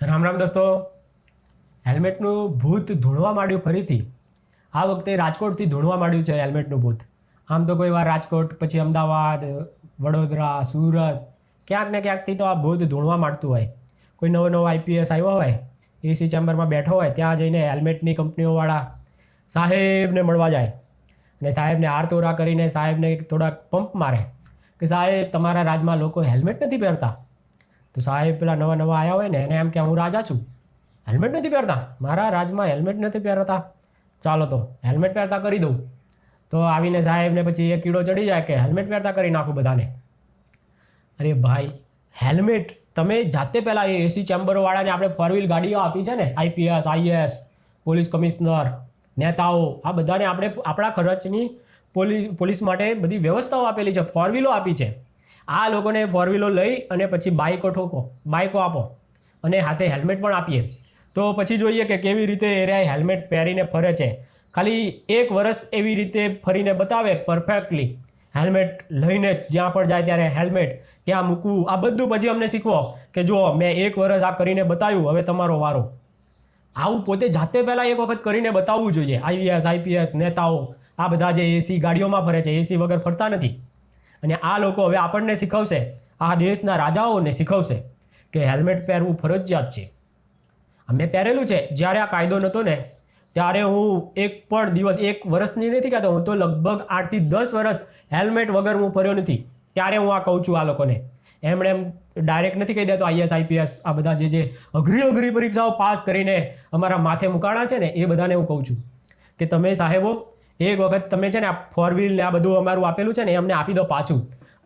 રામ રામ દોસ્તો. હેલ્મેટનું ભૂત ધૂણવા માંડ્યું ફરીથી. આ વખતે રાજકોટથી ધૂણવા માંડ્યું છે હેલ્મેટનું ભૂત. આમ તો કોઈ વાર રાજકોટ, પછી અમદાવાદ, વડોદરા, સુરત, ક્યાંક ને ક્યાંકથી તો આ ભૂત ધૂણવા માંડતું હોય. કોઈ નવો આઈપીએસ આવ્યો હોય, એસી ચેમ્બરમાં બેઠો હોય, ત્યાં જઈને હેલ્મેટની કંપનીઓવાળા સાહેબને મળવા જાય અને સાહેબને હારતોરા કરીને સાહેબને થોડાક પંપ મારે કે સાહેબ તમારા રાજમાં લોકો હેલ્મેટ નથી પહેરતા. તો સાહેબ પેલા નવા આવ્યા હોય ને એને એમ કે હું રાજા છું, હેલ્મેટ નથી પહેરતા, મારા રાજમાં હેલ્મેટ નથી પહેરતા, ચાલો તો હેલ્મેટ પહેરતા કરી દઉં. તો આવીને સાહેબને પછી એ કીડો ચડી જાય કે હેલ્મેટ પહેરતા કરી નાખું બધાને. અરે ભાઈ, હેલ્મેટ તમે જાતે પહેલાં એ એસી ચેમ્બરોવાળાને આપણે 4 વ્હીલ ગાડીઓ આપી છે ને, આઈપીએસ, આઈએએસ, પોલીસ કમિશનર, નેતાઓ, આ બધાને આપણે આપણા ખર્ચની પોલીસ માટે બધી વ્યવસ્થાઓ આપેલી છે, 4 વ્હીલો આપી છે. આ લોકોને 4 વ્હીલો લઈ અને પછી બાઇકો આપો અને હાથે હેલ્મેટ પણ આપીએ તો પછી જોઈએ કે કેવી રીતે એ હેલ્મેટ પહેરીને ફરે છે. ખાલી 1 વર્ષ એવી રીતે ફરીને બતાવે પરફેક્ટલી, હેલ્મેટ લઈને જ્યાં પણ જાય ત્યારે હેલ્મેટ ક્યાં મૂકવું, આ બધું પછી અમને શીખવો કે જો મેં 1 વર્ષ આ કરીને બતાવ્યું, હવે તમારો વારો. આવું પોતે જાતે પહેલાં એક વખત કરીને બતાવવું જોઈએ. આઈપીએસ, નેતાઓ આ બધા જે એસી ગાડીઓમાં ફરે છે, એસી વગર ફરતા નથી. અને આ લોકો હવે આપણને શીખવશે, આ દેશના રાજાઓને શીખવશે કે હેલ્મેટ પહેરવું ફરજિયાત છે. મેં પહેરેલું છે. જ્યારે આ કાયદો નહોતો ને ત્યારે હું એક પણ દિવસ, 1 વર્ષની નથી કહેતો, હું તો લગભગ 8 થી 10 વર્ષ હેલ્મેટ વગર હું ફર્યો નથી. ત્યારે હું આ કહું છું આ લોકોને. એમણે એમ ડાયરેક્ટ નથી કહી દેતો આઈએસ, આઈપીએસ, આ બધા જે અઘરી પરીક્ષાઓ પાસ કરીને અમારા માથે મુકાણા છે ને, એ બધાને હું કહું છું કે તમે સાહેબો એક વખત તમે છે ને આ 4 વ્હીલ ને આ બધું અમારું આપેલું છે ને એ અમને આપી દો પાછું,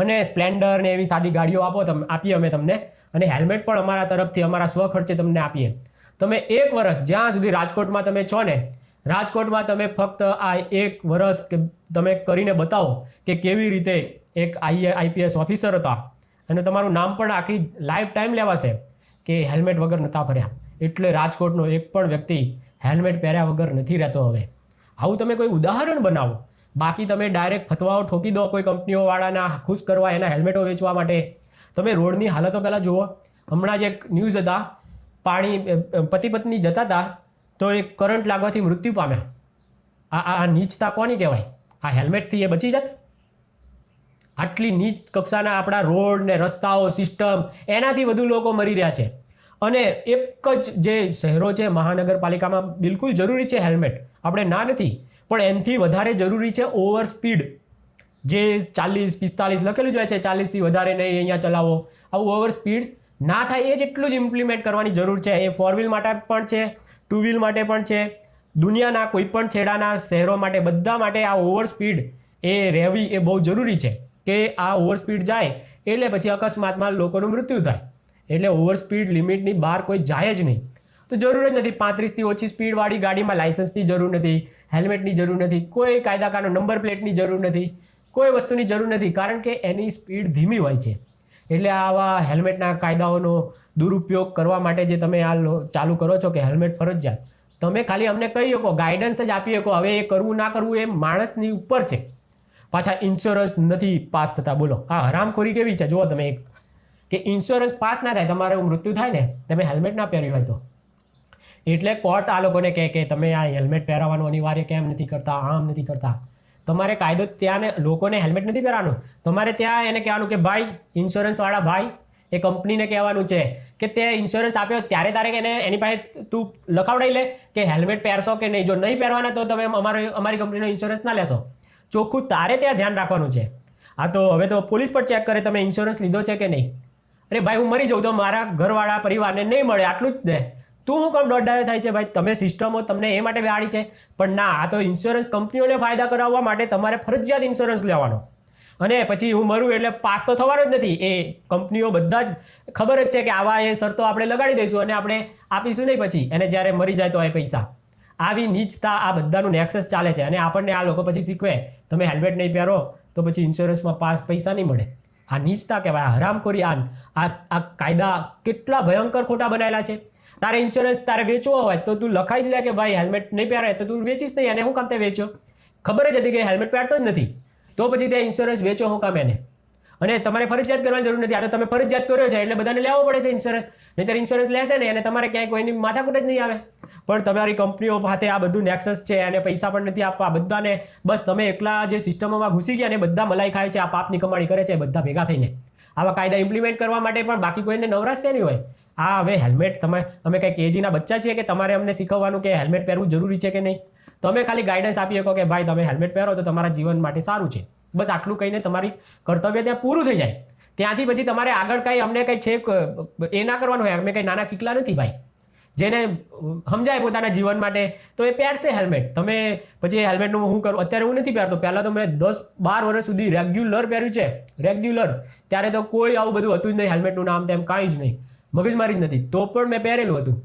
અને સ્પ્લેન્ડર ને એવી સાદી ગાડીઓ આપીએ અમે તમને, અને હેલ્મેટ પણ અમારા તરફથી અમારા સ્વખર્ચે તમને આપીએ. તમે 1 વર્ષ જ્યાં સુધી રાજકોટમાં તમે છો ને, રાજકોટમાં તમે ફક્ત આ 1 વર્ષ કે તમે કરીને બતાવો કે કેવી રીતે એક આઈપીએસ ઓફિસર હતા અને તમારું નામ પણ આખી લાઈફ ટાઈમ લેવાશે કે હેલ્મેટ વગર નહોતા ફર્યા. એટલે રાજકોટનો એક પણ વ્યક્તિ હેલ્મેટ પહેર્યા વગર નથી રહેતો હવે. આવું તમે કોઈ ઉદાહરણ બનાવો. બાકી તમે ડાયરેક્ટ ફતવાઓ ઠોકી દો કોઈ કંપનીઓવાળાના ખુશ કરવા, એના હેલ્મેટો વેચવા માટે. તમે રોડની હાલતો પહેલાં જુઓ. હમણાં જ એક ન્યૂઝ હતા, પતિ પત્ની જતા હતા તો એક કરંટ લાગવાથી મૃત્યુ પામ્યા. આ નીચતા કોની કહેવાય? આ હેલ્મેટથી એ બચી જાત? આટલી નીચ કક્ષાના આપણા રોડ ને રસ્તાઓ, સિસ્ટમ, એનાથી વધુ લોકો મરી રહ્યા છે. અને એક જ જે શહેરો છે મહાનગરપાલિકામાં બિલકુલ જરૂરી છે હેલ્મેટ, આપણે ના નથી, પણ એનાથી વધારે જરૂરી છે ઓવર સ્પીડ. જે 40-45 લખેલું જ હોય છે, 40થી વધારે નહીં અહીંયા ચલાવો, આવું ઓવર સ્પીડ ના થાય એ જ એટલું જ ઇમ્પ્લિમેન્ટ કરવાની જરૂર છે. એ 4 વ્હીલ માટે પણ છે, 2 વ્હીલ માટે પણ છે, દુનિયાના કોઈ પણ છેડાના શહેરો માટે, બધા માટે આ ઓવર સ્પીડ એ રહેવી એ બહુ જરૂરી છે. કે આ ઓવર સ્પીડ જાય એટલે પછી અકસ્માતમાં લોકોનું મૃત્યુ થાય. એટલે ઓવર સ્પીડ લિમિટની બહાર કોઈ જાય જ નહીં. તો જરૂર જ નથી. 35થી ઓછી સ્પીડવાળી ગાડીમાં લાઇસન્સની જરૂર નથી, હેલ્મેટની જરૂર નથી, કોઈ કાયદાકાનો નંબર પ્લેટની જરૂર નથી, કોઈ વસ્તુની જરૂર નથી, કારણ કે એની સ્પીડ ધીમી હોય છે. એટલે આવા હેલ્મેટના કાયદાઓનો દુરુપયોગ કરવા માટે જે તમે આ ચાલુ કરો છો કે હેલ્મેટ ફરજિયાત, તમે ખાલી અમને કહી શકો, ગાઈડન્સ જ આપી શકો. હવે એ કરવું ના કરવું એ માણસની ઉપર છે. પાછા ઇન્સ્યોરન્સ નથી પાસ થતા. બોલો આ હરામખોરી કેવી છે? જુઓ તમે, એક કે ઇન્સ્યોરન્સ પાસ ના થાય, તમારું મૃત્યુ થાય ને, તમે હેલ્મેટ ના પહેર્યું હોય તો. એટલે કોર્ટ આ લોકોને કહે કે તમે આ હેલ્મેટ પહેરાવવાનું અનિવાર્ય કેમ નથી કરતા, આમ નથી કરતા. તમારે કાયદો ત્યાં લોકોને હેલ્મેટ નથી પહેરવાનું, તમારે ત્યાં એને કહેવાનું કે ભાઈ ઇન્સ્યોરન્સવાળા ભાઈ, એ કંપનીને કહેવાનું છે કે તે ઇન્સ્યોરન્સ આપ્યો ત્યારે તારે એને એની પાસે તું લખાવડાવી લે કે હેલ્મેટ પહેરશો કે નહીં. જો નહીં પહેરવાના તો તમે અમારી કંપનીનો ઇન્સ્યોરન્સ ના લેશો. ચોખ્ખું તારે ત્યાં ધ્યાન રાખવાનું છે. આ તો હવે તો પોલીસ પણ ચેક કરે તમે ઇન્સ્યોરન્સ લીધો છે કે નહીં. અરે ભાઈ, હું મરી જાઉં તો મારા ઘરવાળા પરિવારને નહીં મળે, આટલું જ દે. તું હું કામ દોડાવે થાય છે? ભાઈ તમે સિસ્ટમો તમને એ માટે બેહાડી છે, પણ ના, આ તો ઇન્સ્યોરન્સ કંપનીઓને ફાયદા કરાવવા માટે તમારે ફરજિયાત ઇન્સ્યોરન્સ લેવાનો. અને પછી હું મરું એટલે પાસ તો થવાનો જ નથી. એ કંપનીઓ બધા જ ખબર જ છે કે આવા એ શરતો આપણે લગાડી દઈશું અને આપણે આપીશું નહીં પછી એને જ્યારે મરી જાય તો એ પૈસા. આવી નીચતા આ બધાનું નેક્સસ ચાલે છે. અને આપણને આ લોકો પછી શીખવે તમે હેલ્મેટ નહીં પહેરો તો પછી ઇન્સ્યોરન્સમાં પૈસા નહીં મળે. આ નીચતા કહેવાય, હરામખોરી. આ કાયદા કેટલા ભયંકર ખોટા બનાવેલા છે. તારે ઇન્સ્યોરન્સ તારે વેચવો હોય તો તું લખાઈ જ લે કે ભાઈ હેલ્મેટ નહીં પહેરે તો તું વેચીશ નહીં. અને શું કામ તે વેચ્યો? ખબર જ હતી કે હેલ્મેટ પહેરતો જ નથી, તો પછી તે ઇન્સ્યોરન્સ વેચો શું કામ એને? અને તમારે ફરજિયાત કરવાની જરૂર નથી. આ તો તમે ફરજિયાત કર્યો છે એટલે બધાને લેવો પડે છે ઇન્સ્યોરન્સ. નહીંતર ઇન્સ્યોરન્સ લેશે ને અને તમારે ક્યાંય કોઈની માથાકૂટ જ નહીં આવે. પણ તમારી કંપનીઓ સાથે આ બધું નેક્સસ છે અને પૈસા પણ નથી આપવા બધાને. બસ તમે એકલા જે સિસ્ટમોમાં ઘૂસી ગયા ને બધા મલાઈ ખાય છે, આ પાપની કમાણી કરે છે બધા ભેગા થઈને. આવા કાયદા ઇમ્પ્લિમેન્ટ કરવા માટે પણ બાકી કોઈને નવરાશ છે નહીં હોય. આ હવે હેલ્મેટ અમે કંઈ કેજીના બચ્ચા છીએ કે તમારે અમને શીખવવાનું કે હેલ્મેટ પહેરવું જરૂરી છે કે નહીં. તમે ખાલી ગાઈડન્સ આપી શકો કે ભાઈ તમે હેલ્મેટ પહેરો તો તમારા જીવન માટે સારું છે. બસ આટલું કહીને તમારી કર્તવ્ય ત્યાં પૂરું થઈ જાય. ત્યાંથી પછી તમારે આગળ કંઈ અમને કંઈ છે એ ના કરવાનું હોય. અમે કંઈ નાના કિકલા નથી ભાઈ. જેને સમજાય પોતાના જીવન માટે તો એ પહેરશે હેલ્મેટ. તમે પછી હેલ્મેટનું હું કરું અત્યારે હું નથી પહેરતો. પહેલાં તો મેં 10-12 વર્ષ સુધી રેગ્યુલર પહેર્યું છે. રેગ્યુલર. ત્યારે તો કોઈ આવું બધું હતું જ નહીં. હેલ્મેટનું નામ તેમ કાંઈ જ નહીં, મગજમારી જ નથી. તો પણ મેં પહેરેલું હતું.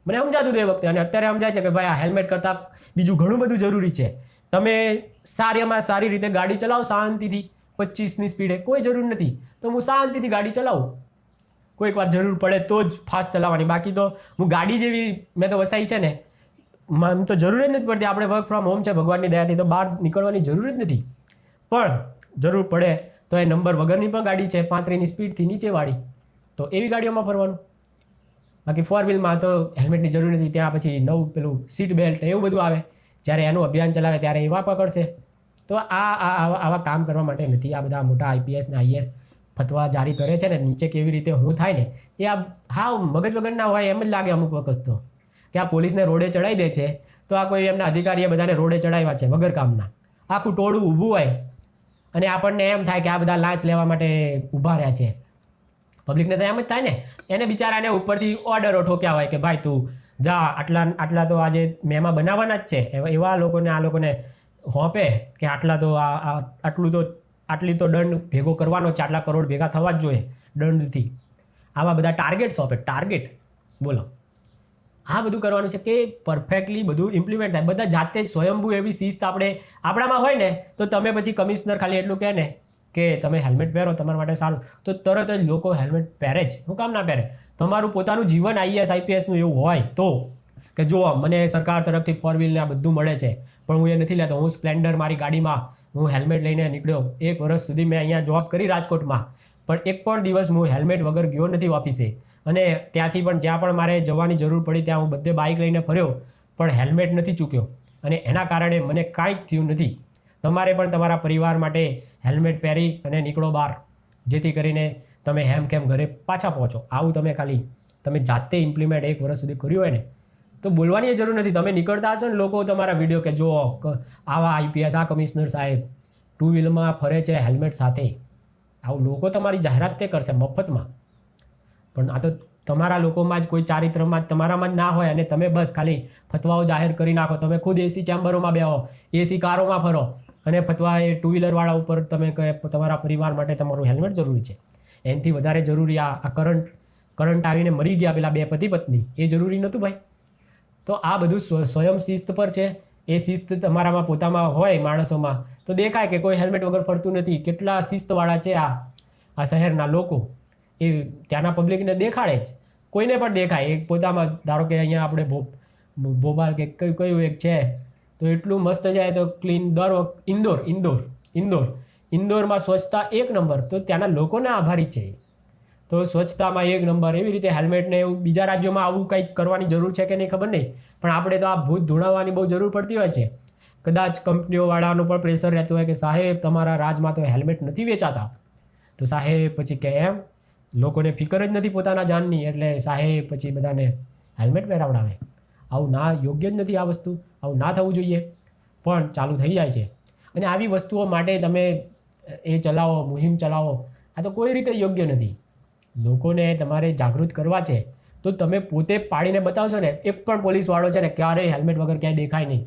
મને સમજાતું હતું એ વખતે. અને અત્યારે સમજાય છે કે ભાઈ આ હેલ્મેટ કરતાં બીજું ઘણું બધું જરૂરી છે. તમે સારી રીતે ગાડી ચલાવો શાંતિથી 25ની સ્પીડે, કોઈ જરૂર નથી. તો હું શાંતિથી ગાડી ચલાવું. કોઈક વાર જરૂર પડે તો જ ફાસ્ટ ચલાવવાની. બાકી તો હું ગાડી જેવી મેં તો વસાઈ છે ને, એમ તો જરૂર જ નથી પડતી. આપણે વર્ક ફ્રોમ હોમ છે ભગવાનની દયાથી, તો બહાર નીકળવાની જરૂર જ નથી. પણ જરૂર પડે તો એ નંબર વગરની પણ ગાડી છે 35ની સ્પીડથી નીચેવાળી, તો એવી ગાડીઓમાં ફરવાનું. બાકી 4 વ્હીલમાં તો હેલ્મેટની જરૂર નથી. ત્યાં પછી નવું પેલું સીટ બેલ્ટ એવું બધું આવે. જ્યારે એનું અભિયાન ચલાવે ત્યારે એવા પકડશે. તો આવા કામ કરવા માટે નથી. આ બધા મોટા IPS ને IAS ફતવા જારી કરે છે ને, નીચે કેવી રીતે હું થાય ને એ હા મગજ વગરના હોય એમ જ લાગે અમુક વખત તો, કે આ પોલીસને રોડે ચડાવી દે છે તો આ કોઈ એમના અધિકારીએ બધાને રોડે ચડાવ્યા છે વગર કામના. આખું ટોળું ઊભું હોય અને આપણને એમ થાય કે આ બધા લાંચ લેવા માટે ઊભા રહ્યા છે. પબ્લિકને તો એમ જ થાય ને. એને બિચારાને ઉપરથી ઓર્ડરો ઠોક્યા હોય કે ભાઈ તું જા, આટલા તો આજે મેમાં બનાવવાના જ છે. એવા લોકોને આ લોકોને હોપે કે આટલી તો દંડ ભેગો કરવાનો છે, આટલા કરોડ ભેગા થવા જ જોઈએ દંડથી. આવા બધા ટાર્ગેટ સોંપે. ટાર્ગેટ બોલો, આ બધું કરવાનું છે કે પરફેક્ટલી બધું ઇમ્પ્લિમેન્ટ થાય. બધા જાતે જ સ્વયંભૂ એવી શિસ્ત આપણામાં હોય ને તો તમે પછી કમિશનર ખાલી એટલું કહે ને કે તમે હેલ્મેટ પહેરો તમારા માટે સારું, તો તરત જ લોકો હેલ્મેટ પહેરે જ. હું કામ ના પહેરે? તમારું પોતાનું જીવન IAS IPSનું એવું હોય તો કે જો મને સરકાર તરફથી 4 વ્હીલને આ બધું મળે છે પણ હું એ નથી લેતો. હું સ્પ્લેન્ડર મારી ગાડીમાં હું હેલ્મેટ લઈને નીકળ્યો. 1 વર્ષ સુધી મેં અહીંયા જોબ કરી રાજકોટમાં, પણ એક પણ દિવસ હું હેલ્મેટ વગર ગયો નથી ઓફિસે. અને ત્યાંથી પણ જ્યાં પણ મારે જવાની જરૂર પડી ત્યાં હું બધે બાઇક લઈને ફર્યો પણ હેલ્મેટ નથી ચૂક્યો. અને એના કારણે મને કાંઈ જ થયું નથી. તમારે પણ તમારા પરિવાર માટે હેલ્મેટ પહેરી અને નીકળો બહાર, જેથી કરીને તમે હેમખેમ ઘરે પાછા પહોંચો. આવું તમે જાતે ઇમ્પ્લિમેન્ટ 1 વર્ષ સુધી કર્યું હોય ને તો બોલવાની જરૂર નથી. તમે નીકળતા હશો ને લોકો તમારા વિડીયો કે જો આવા IPS આ કમિશનર સાહેબ 2 વ્હીલમાં ફરે છે હેલ્મેટ સાથે, આવું લોકો તમારી જાહેરાત તે કરશે મફતમાં. પણ આ તો તમારા લોકોમાં જ કોઈ ચારિત્રમાં જ તમારામાં જ ના હોય અને તમે બસ ખાલી ફતવાઓ જાહેર કરી નાખો. તમે ખુદ AC ચેમ્બરોમાં બેહો, AC કારોમાં ફરો અને ફતવા એ 2 વ્હીલરવાળા ઉપર તમે કહે તમારા પરિવાર માટે તમારું હેલ્મેટ જરૂરી છે. એનાથી વધારે જરૂરી આ કરંટ આવીને મરી ગયા પેલા 2 પતિ પત્ની, એ જરૂરી નહોતું ભાઈ. તો આ બધું સ્વયં શિસ્ત પર છે. એ શિસ્ત તમારામાં પોતામાં હોય માણસોમાં તો દેખાય કે કોઈ હેલ્મેટ વગર ફરતું નથી. કેટલા શિસ્તવાળા છે આ શહેરના લોકો, એ ત્યાંના પબ્લિકને દેખાડે જ, કોઈને પણ દેખાય. એક પોતામાં ધારો કે અહીંયા આપણે ભોપાલ કે કયું એક છે તો એટલું મસ્ત જાય તો ક્લીન દર વખત ઇન્દોરમાં સ્વચ્છતા 1 નંબર, તો ત્યાંના લોકોને આભારી છે. તો સ્વચ્છતામાં 1 નંબર. એવી રીતે હેલ્મેટને એવું બીજા રાજ્યોમાં આવું કંઈક કરવાની જરૂર છે કે નહીં ખબર નહીં, પણ આપણે તો આ ભૂત ધૂણાવવાની બહુ જરૂર પડતી હોય છે. કદાચ કંપનીઓવાળાનું પણ પ્રેશર રહેતું હોય કે સાહેબ તમારા રાજમાં તો હેલ્મેટ નથી વેચાતા, તો સાહેબ પછી કે એમ લોકોને ફિકર જ નથી પોતાના જાનની, એટલે સાહેબ પછી બધાને હેલ્મેટ પહેરાવડાવે. આવું યોગ્ય જ નથી આ વસ્તુ, આવું ના થવું જોઈએ પણ ચાલુ થઈ જાય છે. અને આવી વસ્તુઓ માટે તમે એ ચલાવો, મુહિમ ચલાવો, આ તો કોઈ રીતે યોગ્ય નથી. લોકોને તમારે જાગૃત કરવા છે તો તમે પોતે પાડીને બતાવશો ને. એક પણ પોલીસવાળો છે ને ક્યારેય હેલ્મેટ વગર ક્યાંય દેખાય નહીં.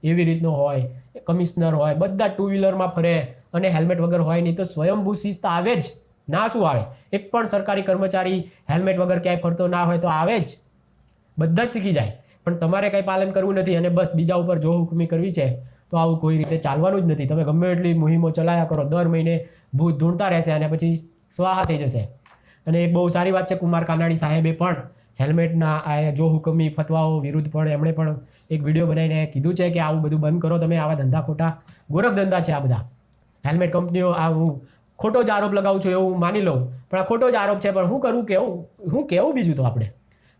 એવી રીતનો હોય, કમિશનર હોય, બધા 2 વ્હીલરમાં ફરે અને હેલ્મેટ વગર હોય નહીં તો સ્વયંભૂ શિસ્ત આવે જ ના. શું આવે? એક પણ સરકારી કર્મચારી હેલ્મેટ વગર ક્યાંય ફરતો ના હોય તો આવે જ, બધા જ શીખી જાય. પણ તમારે કંઈ પાલન કરવું નથી અને બસ બીજા ઉપર જો હુકમી કરવી છે તો આવું કોઈ રીતે ચાલવાનું જ નથી. તમે ગમે એટલી મુહિમો ચલાવ્યા કરો, દર મહિને ભૂત ધૂણતા રહેશે અને પછી સ્વાહા થઈ જશે. અને એક બહુ સારી વાત છે, કુમાર કાનાણી સાહેબે પણ હેલ્મેટના આ જો હુકમી ફતવાઓ વિરુદ્ધ પણ એમણે પણ એક વિડીયો બનાવીને કીધું છે કે આવું બધું બંધ કરો તમે. આવા ધંધા ખોટા ગોરખ ધંધા છે આ બધા. હેલ્મેટ કંપનીઓ ખોટો જ આરોપ લગાવું છું એવું માની લઉં, પણ આ ખોટો જ આરોપ છે. પણ હું કેવું બીજું તો આપણે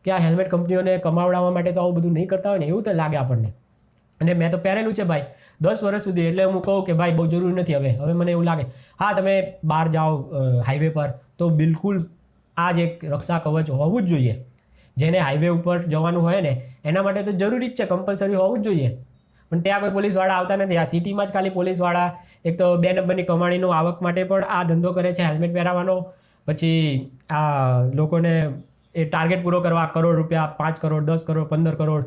કે આ હેલ્મેટ કંપનીઓને કમાવડાવવા માટે તો આવું બધું નહીં કરતા હોય ને એવું તો લાગે આપણને. અને મેં તો પહેરેલું છે ભાઈ 10 વર્ષ સુધી, એટલે હું કહું કે ભાઈ બહુ જરૂરી નથી. હવે મને એવું લાગે હા તમે બહાર જાઓ હાઈવે પર તો બિલકુલ આ જ એક રક્ષા કવચ હોવું જ જોઈએ. જેને હાઈવે ઉપર જવાનું હોય ને એના માટે તો જરૂરી જ છે, કમ્પલસરી હોવું જ જોઈએ. પણ ત્યાં કોઈ પોલીસવાળા આવતા નથી. આ સિટીમાં જ ખાલી પોલીસવાળા એક તો 2 નંબરની કમાણીનો આવક માટે પણ આ ધંધો કરે છે હેલ્મેટ પહેરાવવાનો. પછી આ લોકોને એ ટાર્ગેટ પૂરો કરવા કરોડ રૂપિયા 5 કરોડ 10 કરોડ 15 કરોડ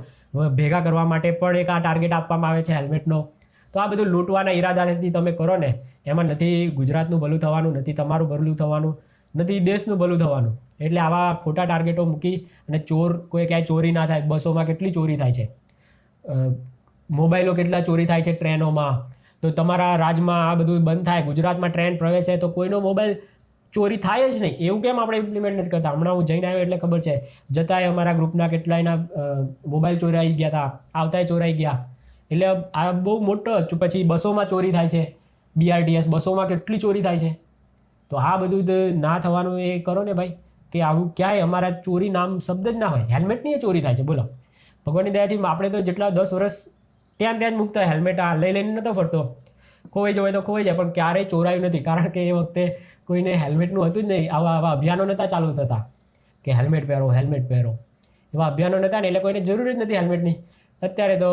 ભેગા કરવા માટે પણ એક આ ટાર્ગેટ આપવામાં આવે છે હેલ્મેટનો. તો આ બધું લૂંટવાના ઈરાદાથી તમે કરો ને એમાં નથી ગુજરાતનું ભલું થવાનું, નથી તમારું ભલું થવાનું, નથી દેશનું ભલું થવાનું. એટલે આવા ખોટા ટાર્ગેટો મૂકી અને કોઈ ક્યાંય ચોરી ના થાય. બસોમાં કેટલી ચોરી થાય છે, મોબાઈલો કેટલા ચોરી થાય છે ટ્રેનોમાં. તો તમારા રાજ્યમાં આ બધું બંધ થાય, ગુજરાતમાં ટ્રેન પ્રવેશે તો કોઈનો મોબાઈલ ચોરી થાય જ નહીં. એવું કેમ આપણે ઇમ્પ્લિમેન્ટ નથી કરતા? હમણાં હું જઈને આવ્યો એટલે ખબર છે, જતાંય અમારા ગ્રુપના કેટલાયના મોબાઈલ ચોરાઈ ગયા હતા, આવતાંય ચોરાઈ ગયા. એટલે આ બહુ મોટો. પછી બસોમાં ચોરી થાય છે, BRTS બસોમાં કેટલી ચોરી થાય છે. તો આ બધું ના થવાનું એ કરો ને ભાઈ, કે આવું ક્યાંય અમારા ચોરી નામ શબ્દ જ ના હોય. હેલ્મેટની એ ચોરી થાય છે બોલો. ભગવાનની દયાથી આપણે તો જેટલા 10 વર્ષ ત્યાં જ મૂકતા હેલ્મેટ આ લઈને નહોતો ફરતો. ખોવાઈ જવાય તો ખોવાઈ જાય, પણ ક્યારેય ચોરાયું નથી. કારણ કે એ વખતે કોઈને હેલ્મેટનું હતું જ નહીં. આવા અભિયાનો નહોતા ચાલુ થતા કે હેલ્મેટ પહેરો હેલ્મેટ પહેરો. એવા અભિયાનો નહોતા ને એટલે કોઈને જરૂર જ નથી હેલ્મેટની. અત્યારે તો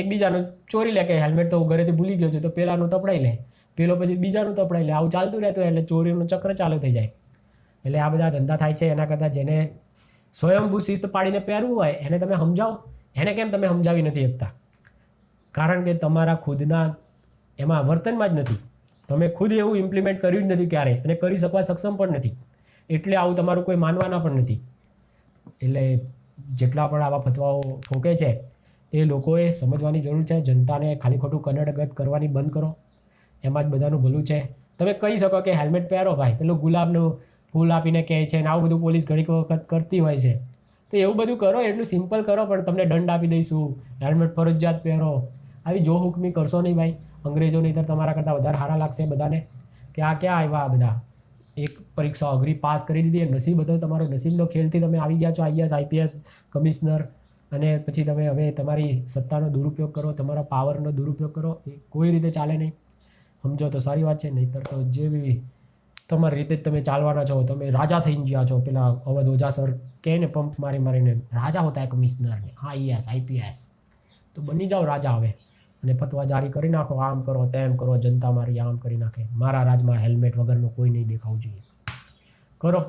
એકબીજાનું ચોરી લે કે હેલ્મેટ તો ઘરેથી ભૂલી ગયો છે તો પેલાનું તપડાઈ લે, પેલો પછી બીજાનું તપડાઈ લે. આવું ચાલતું રહેતું એટલે ચોરીનું ચક્ર ચાલુ થઈ જાય. એટલે આ બધા ધંધા થાય છે. એના કરતાં જેને સ્વયંભૂ શિસ્ત પાડીને પહેરવું હોય એને તમે સમજાવો. એને કેમ તમે સમજાવી નથી શકતા? કારણ કે તમારા ખુદના એમાં વર્તનમાં જ નથી. તમે ખુદ એવું ઇમ્પ્લિમેન્ટ કર્યું જ નથી ક્યારેય, અને કરી શકવા સક્ષમ પણ નથી. એટલે આવું તમારું કોઈ માનવાના પણ નથી. એટલે જેટલા પણ આવા ફતવાઓ ઠોકે છે એ લોકોએ સમજવાની જરૂર છે. જનતાને ખાલી ખોટું કનડગત કરવાની બંધ કરો, એમાં જ બધાનું ભલું છે. તમે કહી શકો કે હેલ્મેટ પહેરો ભાઈ, પેલું ગુલાબનું ફૂલ આપીને કહે છે ને આવું બધું પોલીસ ઘણી વખત કરતી હોય છે. તો એવું બધું કરો, એટલું સિમ્પલ કરો, પણ તમને દંડ આપી દઈશું, હેલ્મેટ ફરજિયાત પહેરો, આવી જો હુકમી કરશો નહીં ભાઈ. અંગ્રેજો નહીં તો તમારા કરતાં વધારે સારા લાગશે બધાને કે આ ક્યાં આવ્યા આ બધા. એક પરીક્ષા અઘરી પાસ કરી દીધી, નસીબ હતો તમારો, નસીબનો ખેલથી તમે આવી ગયા છો IAS IPS કમિશનર. અને પછી તમે હવે તમારી સત્તાનો દુરુપયોગ કરો, તમારા પાવરનો દુરુપયોગ કરો. એ કોઈ રીતે ચાલે નહીં. સમજો તો સારી વાત છે, નહીંતર તો જે બી તમારી રીતે જ તમે ચાલવાના છો. તમે રાજા થઈને ગયા છો. પેલા અવધ ઓઝા સર કહે ને પંપ મારીને રાજા હોતા કમિશનર ને IAS IPS, તો બની જાઓ રાજા હવે. અને ફતવા જારી કરી નાખો, આમ કરો તેમ કરો, જનતા મારી આમ કરી નાખે. મારા રાજમાં હેલ્મેટ વગરનું કોઈ નહીં દેખાવું જોઈએ. કરો,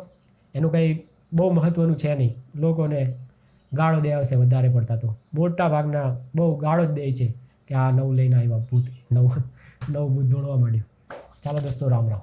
એનું કંઈ બહુ મહત્ત્વનું છે નહીં. લોકોને ગાળો દે આવશે વધારે પડતા. તો મોટા ભાગના બહુ ગાળો જ દે છે કે આ નવું લઈને આવ્યા ભૂત, નવું ભૂત દોડવા માંડ્યું. ચાલો દોસ્તો, રામ રામ.